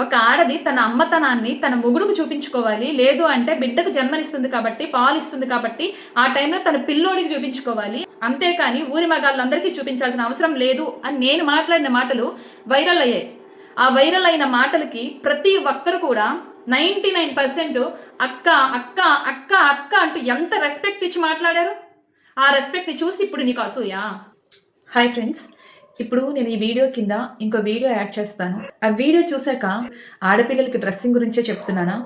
ఒక ఆడది తన అమ్మతనాన్ని తన మొగుడుకు చూపించుకోవాలి, లేదు అంటే బిడ్డకు జన్మనిస్తుంది కాబట్టి, పాలు ఇస్తుంది కాబట్టి ఆ టైంలో తన పిల్లోడికి చూపించుకోవాలి. అంతేకాని ఊరి మగాళ్ళందరికీ చూపించాల్సిన అవసరం లేదు అని నేను మాట్లాడిన మాటలు వైరల్ అయ్యాయి. ఆ వైరల్ అయిన మాటలకి ప్రతి ఒక్కరు కూడా 99% అక్క అక్క అక్క అక్క అంటూ ఎంత రెస్పెక్ట్ ఇచ్చి మాట్లాడారు. ఆ రెస్పెక్ట్ని చూసి ఇప్పుడు నీకు అసూయ. హాయ్ ఫ్రెండ్స్, ఇప్పుడు నేను ఈ వీడియో కింద ఇంకో వీడియో యాడ్ చేస్తాను. ఆ వీడియో చూశాక ఆడపిల్లలకి డ్రెస్సింగ్ గురించే చెప్తున్నానా,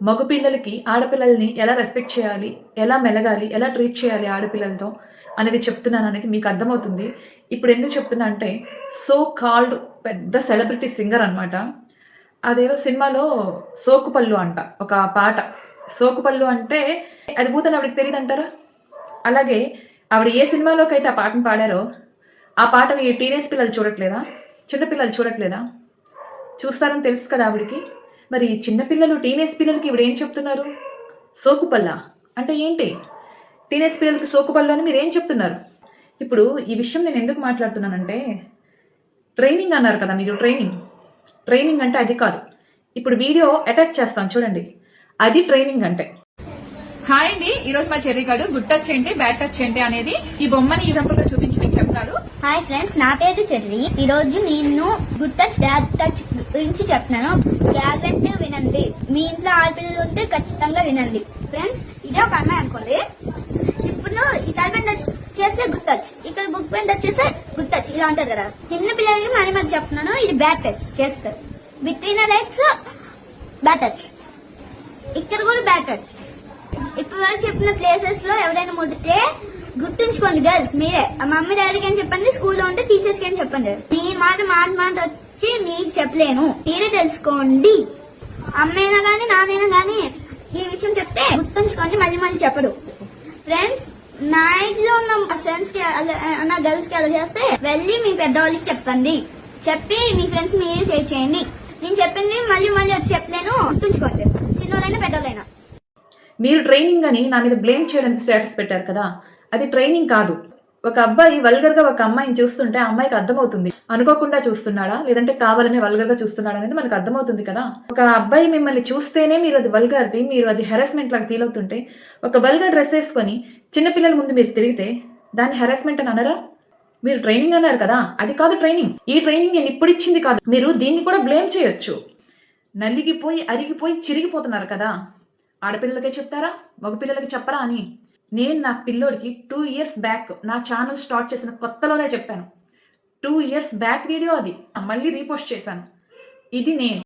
మగపిల్లలకి ఆడపిల్లల్ని ఎలా రెస్పెక్ట్ చేయాలి, ఎలా మెలగాలి, ఎలా ట్రీట్ చేయాలి ఆడపిల్లలతో అనేది చెప్తున్నాను అనేది మీకు అర్థమవుతుంది. ఇప్పుడు ఎందుకు చెప్తున్నా అంటే, సో కాల్డ్ పెద్ద సెలబ్రిటీ సింగర్ అనమాట. అదేదో సినిమాలో సోకుపల్లు అంట ఒక పాట. సోకుపల్లు అంటే అది భూతని ఆవిడకి తెలియదు అంటారా? అలాగే ఆవిడ ఏ సినిమాలోకి అయితే ఆ పాటను పాడారో ఆ పాటని టీనేజ్ పిల్లలు చూడట్లేదా? చిన్నపిల్లలు చూడట్లేదా? చూస్తారని తెలుసు కదా ఆవిడికి. మరి చిన్నపిల్లలు టీనేజ్ పిల్లలకి ఇవిడ ఏం చెప్తున్నారు? సోకుపల్ల అంటే ఏంటి? టీనేజ్ పిల్లలకి సోకుపల్లు అని మీరు ఏం చెప్తున్నారు? ఇప్పుడు ఈ విషయం నేను ఎందుకు మాట్లాడుతున్నానంటే, ట్రైనింగ్ అన్నారు కదా మీరు. ట్రైనింగ్ అంటే అది కాదు. ఇప్పుడు వీడియో అటాచ్ చేస్తాను చూడండి, అది ట్రైనింగ్ అంటే. హాయ్ అండి, ఈరోజు మా చెర్రిగాడు గుడ్ టచ్ ఏంటి బ్యాడ్ టచ్ ఏంటి అనేది ఈ బొమ్మని ఎగ్జాంపుల్ గా చూపించి మీకు చెప్తాడు. హాయ్ ఫ్రెండ్స్, నా పేరు చెర్రి. ఈ రోజు నేను గుడ్ టచ్ బ్యాడ్ టచ్ గురించి చెప్తున్నాను. జాగ్రత్తగా వినండి. మీ ఇంట్లో ఆడపిల్లలు ఉంటే ఖచ్చితంగా వినండి. ఫ్రెండ్స్, ఇదే ఒక అమ్మాయి అనుకోండి. ఇప్పుడు ఈ తలపెన్ టచ్ చేస్తే గుడ్ టచ్, ఇక్కడ బుక్ పెన్ టచ్ చేస్తే గుడ్ టచ్, ఇలా ఉంటుంది కదా. చిన్న పిల్లలకి మరి చెప్తున్నాను, ఇది బ్యాడ్ టచ్ చేస్తారు. బిట్వీన్ లెగ్స్ బ్యాడ్ టచ్, ఇక్కడ కూడా బ్యాడ్ టచ్. ఇప్పుడు వరకు చెప్పిన ప్లేసెస్ లో ఎవరైనా ముడితే గుర్తుంచుకోండి గర్ల్స్, మీరే మమ్మీ డాడీకి అని చెప్పండి, స్కూల్లో ఉంటే టీచర్స్ కి అని చెప్పండి. మీ మాట వచ్చి మీకు చెప్పలేను, మీరే తెలుసుకోండి. అమ్మైనా గానీ నాన్నైనా గానీ ఈ విషయం చెప్తే గుర్తుంచుకోండి, మళ్ళీ చెప్పడు. ఫ్రెండ్స్, నా ఏజ్ లో ఉన్న ఫ్రెండ్స్ కి నా గర్ల్స్ కి అలా చేస్తే వెళ్ళి మీ పెద్దవాళ్ళకి చెప్పండి. చెప్పి మీ ఫ్రెండ్స్ మీరే షేర్ చేయండి. నేను చెప్పింది మళ్ళీ వచ్చి చెప్పలేను, గుర్తుంచుకోండి, చిన్నోళ్ళైనా పెద్దోళ్ళైనా. మీరు ట్రైనింగ్ అని నా మీద బ్లేమ్ చేయడానికి స్టేటస్ పెట్టారు కదా, అది ట్రైనింగ్ కాదు. ఒక అబ్బాయి వల్గర్ గా ఒక అమ్మాయిని చూస్తుంటే ఆ అమ్మాయికి అర్థమవుతుంది అనుకోకుండా చూస్తున్నాడా లేదంటే కావాలనే వల్గర్ గా చూస్తున్నాడా అనేది మనకు అర్థమవుతుంది కదా. ఒక అబ్బాయి మిమ్మల్ని చూస్తేనే మీరు అది వల్గారిటీ, మీరు అది హెరాస్మెంట్ లాగా ఫీల్ అవుతుంటే, ఒక వల్గర్ డ్రెస్ వేసుకొని చిన్నపిల్లల ముందు మీరు తిరిగితే దాన్ని హెరాస్మెంట్ అని అనరా? మీరు ట్రైనింగ్ అన్నారు కదా, అది కాదు ట్రైనింగ్. ఈ ట్రైనింగ్ నేను ఇప్పుడు ఇచ్చింది కాదు. మీరు దీన్ని కూడా బ్లేమ్ చేయొచ్చు. నలిగిపోయి అరిగిపోయి చిరిగిపోతున్నారు కదా, ఆడపిల్లలకే చెప్తారా, మగపిల్లలకి చెప్పరా అని. నేను నా పిల్లోడికి 2 years బ్యాక్ నా ఛానల్ స్టార్ట్ చేసిన కొత్తలోనే చెప్పాను. 2 years బ్యాక్ వీడియో అది, మళ్ళీ రీపోస్ట్ చేశాను. ఇది నేను